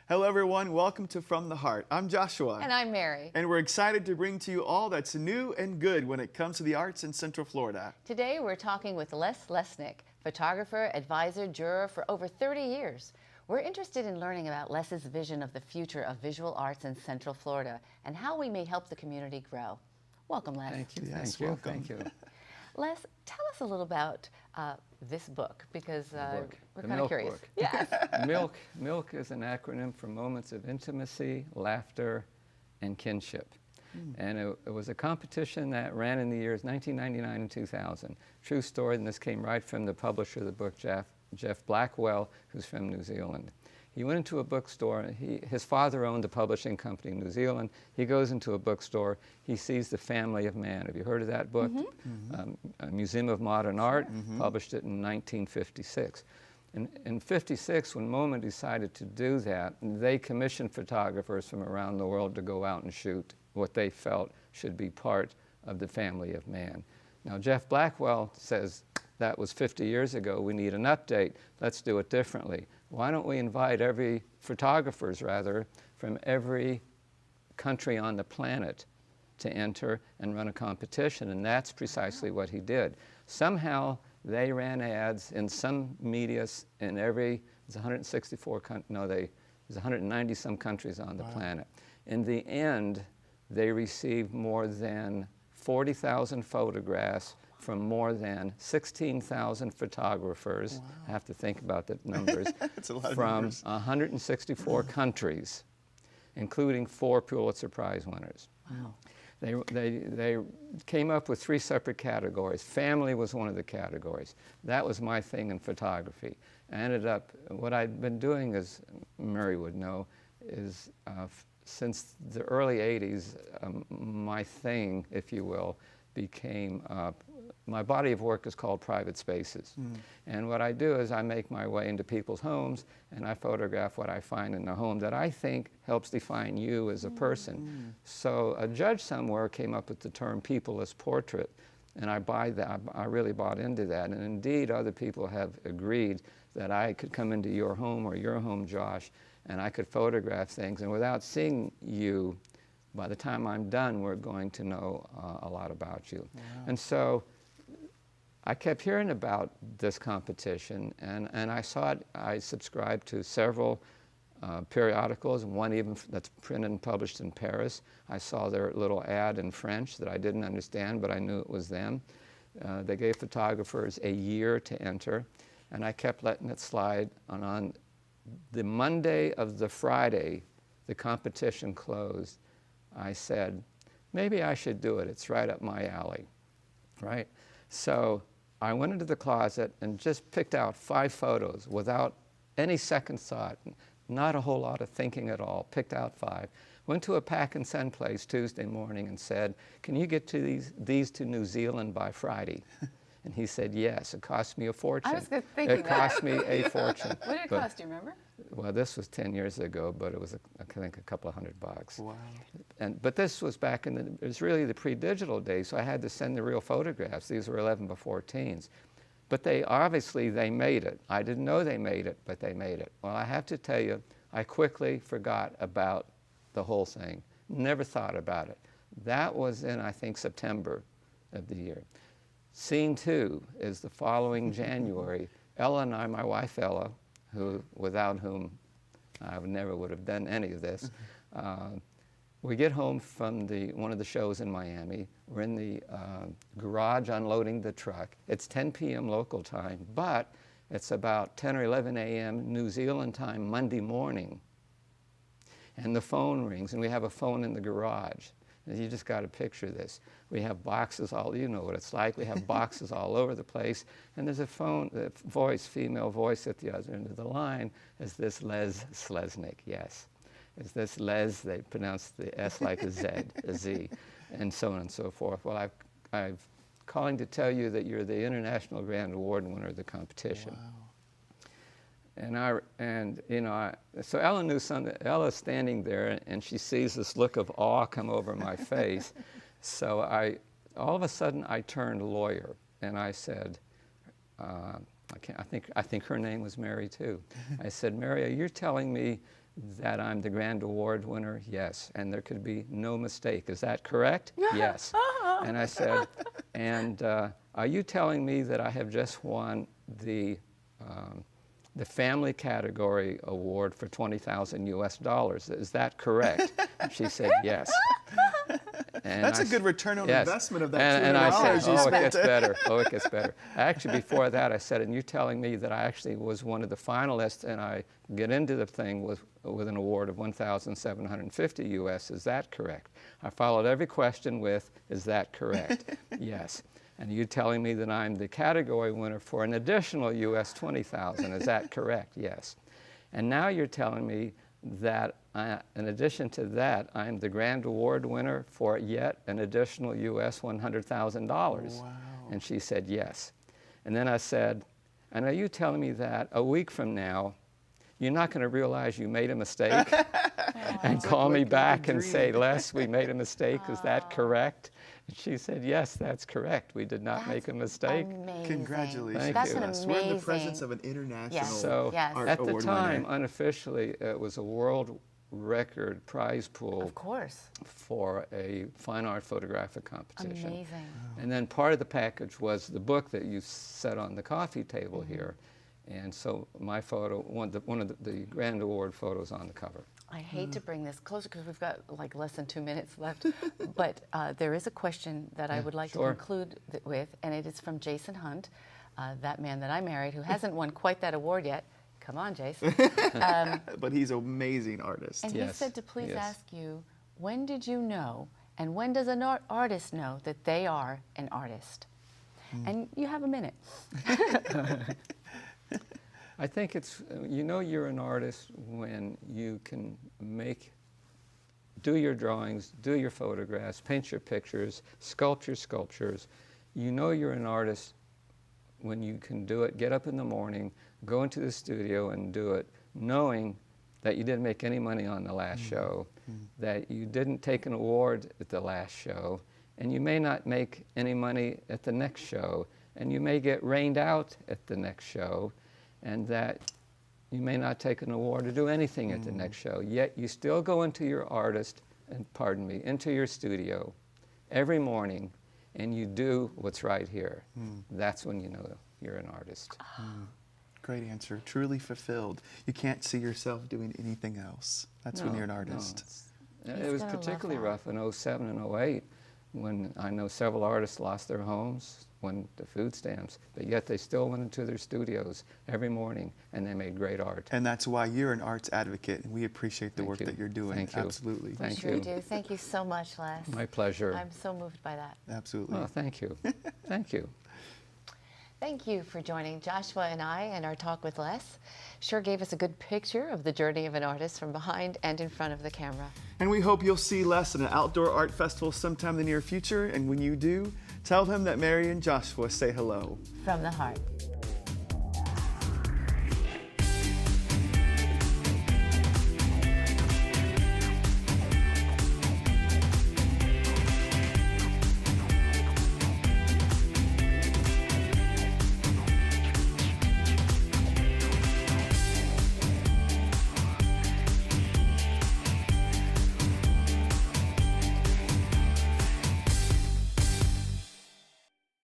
Hello everyone, welcome to From the Heart. I'm Joshua. And I'm Mary. And we're excited to bring to you all that's new and good when it comes to the arts in Central Florida. Today we're talking with Les Slesnick, photographer, advisor, juror for over 30 years. We're interested in learning about Les's vision of the future of visual arts in Central Florida and how we may help the community grow. Welcome, Les. Thank you. Yes, Thank you. welcome. Thank you. Les, tell us a little about this book, because we're The kind of Milk curious. Book. Yes. Milk is an acronym for Moments of Intimacy, Laughter, and Kinship. And it was a competition that ran in the years 1999 and 2000. True story, and this came right from the publisher of the book, Jeff Blackwell, who's from New Zealand. He went into a bookstore. His father owned the publishing company in New Zealand. He goes into a bookstore. He sees The Family of Man. Have you heard of that book? A Museum of Modern Art published it in 1956. In 56, when MoMA decided to do that, they commissioned photographers from around the world to go out and shoot what they felt should be part of The Family of Man. Now, Jeff Blackwell says, that was 50 years ago. We need an update. Let's do it differently. Why don't we invite photographers from every country on the planet to enter and run a competition? And that's precisely what he did. Somehow they ran ads in some media in there's 190 some countries on the planet. In the end, they received more than 40,000 photographs from more than 16,000 photographers. I have to think about the numbers. That's a lot of from numbers. 164 countries, including 4 Pulitzer Prize winners. Wow. They came up with 3 separate categories. Family was one of the categories. That was my thing in photography. I ended up, what I'd been doing, as Mary would know, is since the early 80s, my thing, if you will, became, my body of work is called private spaces. And what I do is I make my way into people's homes and I photograph what I find in the home that I think helps define you as a person. So a judge somewhere came up with the term peopleist portrait, and I really bought into that. And indeed, other people have agreed that I could come into your home or your home, Josh, and I could photograph things, and without seeing you, by the time I'm done, we're going to know a lot about you. Wow. And so I kept hearing about this competition, and I saw it. I subscribed to several periodicals, one even that's printed and published in Paris. I saw their little ad in French that I didn't understand, but I knew it was them. They gave photographers a year to enter, and I kept letting it slide. And on the Monday of the Friday the competition closed, I said, maybe I should do it. It's right up my alley, right? So I went into the closet and just picked out 5 photos without any second thought, not a whole lot of thinking at all, picked out 5. Went to a pack and send place Tuesday morning and said, can you get to these to New Zealand by Friday? And he said, yes. It cost me a fortune. I was thinking It cost me a fortune. What did it cost, do you remember? Well, this was 10 years ago, but it was, I think, a couple of $100. Wow. But this was back in it was really the pre-digital days, so I had to send the real photographs. These were 11 by 14s. But they made it. I didn't know they made it, but they made it. Well, I have to tell you, I quickly forgot about the whole thing. Never thought about it. That was in, I think, September of the year. Scene 2 is the following January. Ella and I, my wife Ella, without whom I never would have done any of this, we get home from one of the shows in Miami. We're in the garage unloading the truck. It's 10 p.m. local time, but it's about 10 or 11 a.m. New Zealand time Monday morning. And the phone rings, and we have a phone in the garage. And you just got to picture this. We have boxes you know what it's like. We have boxes all over the place. And there's a female voice at the other end of the line. Is this Les Slesnick? Yes. Is this Les? They pronounce the S like a Z, and so on and so forth. Well, I'm calling to tell you that you're the International Grand Award winner of the competition. Wow. So Ella knew something. Ella's standing there, and she sees this look of awe come over my face. So all of a sudden, I turned lawyer, and I said, I think her name was Mary too. I said, Mary, you're telling me that I'm the grand award winner? Yes. And there could be no mistake. Is that correct? Yes. And I said, and are you telling me that I have just won the family category award for 20,000 US dollars? Is that correct? And she said, yes. And That's a good return on investment of that and I $200 said, you oh, it spent. gets better. Oh, it gets better. Actually, before that, I said, and you telling me that I actually was one of the finalists and I get into the thing with an award of 1,750 US. Is that correct? I followed every question with, is that correct? Yes. And you telling me that I'm the category winner for an additional US 20,000. Is that correct? Yes. And now you're telling me that in addition to that, I'm the grand award winner for yet an additional US $100,000. Wow. And she said yes. And then I said, and are you telling me that a week from now, you're not going to realize you made a mistake and call me back and say, Les, we made a mistake. Is that correct? And she said, yes, that's correct. We did not make a mistake. Amazing. Congratulations. Thank That's you. an Les. amazing. We're in the presence of an international Yes. So Yes. art at the award time, winner. unofficially, it was a world record prize pool Of course. for a fine art photographic competition. Amazing. And then part of the package was the book that you set on the coffee table here. And so my photo, one of the grand award photos on the cover. I hate to bring this closer because we've got like less than 2 minutes left, but there is a question that I would like sure. to conclude with, and it is from Jason Hunt, that man that I married who hasn't won quite that award yet. Come on, Jason. But he's an amazing artist. And he Yes, said to please yes. ask you, when did you know, and when does an artist know that they are an artist? And you have a minute. I think it's, you know you're an artist when you can do your drawings, do your photographs, paint your pictures, sculpt your sculptures. You know you're an artist when you can do it, get up in the morning, go into the studio and do it, knowing that you didn't make any money on the last show, that you didn't take an award at the last show, and you may not make any money at the next show, and you may get rained out at the next show, and that you may not take an award or do anything at the next show, yet you still go into your into your studio every morning and you do what's right here. That's when you know you're an artist. Great answer. Truly fulfilled. You can't see yourself doing anything else. That's when No, you're an no, artist. it was gonna love particularly that. rough in 07 and 08 when I know several artists lost their homes, won the food stamps, but yet they still went into their studios every morning and they made great art. And that's why you're an arts advocate, and we appreciate the Thank work you. that you're doing. Thank you. Absolutely. Thank Sure you. do. Thank you so much, Les. My pleasure. I'm so moved by that. Absolutely. Oh, thank you. Thank you. Thank you for joining Joshua and I in our talk with Les. Sure gave us a good picture of the journey of an artist from behind and in front of the camera. And we hope you'll see Les at an outdoor art festival sometime in the near future. And when you do, tell him that Mary and Joshua say hello. From the heart.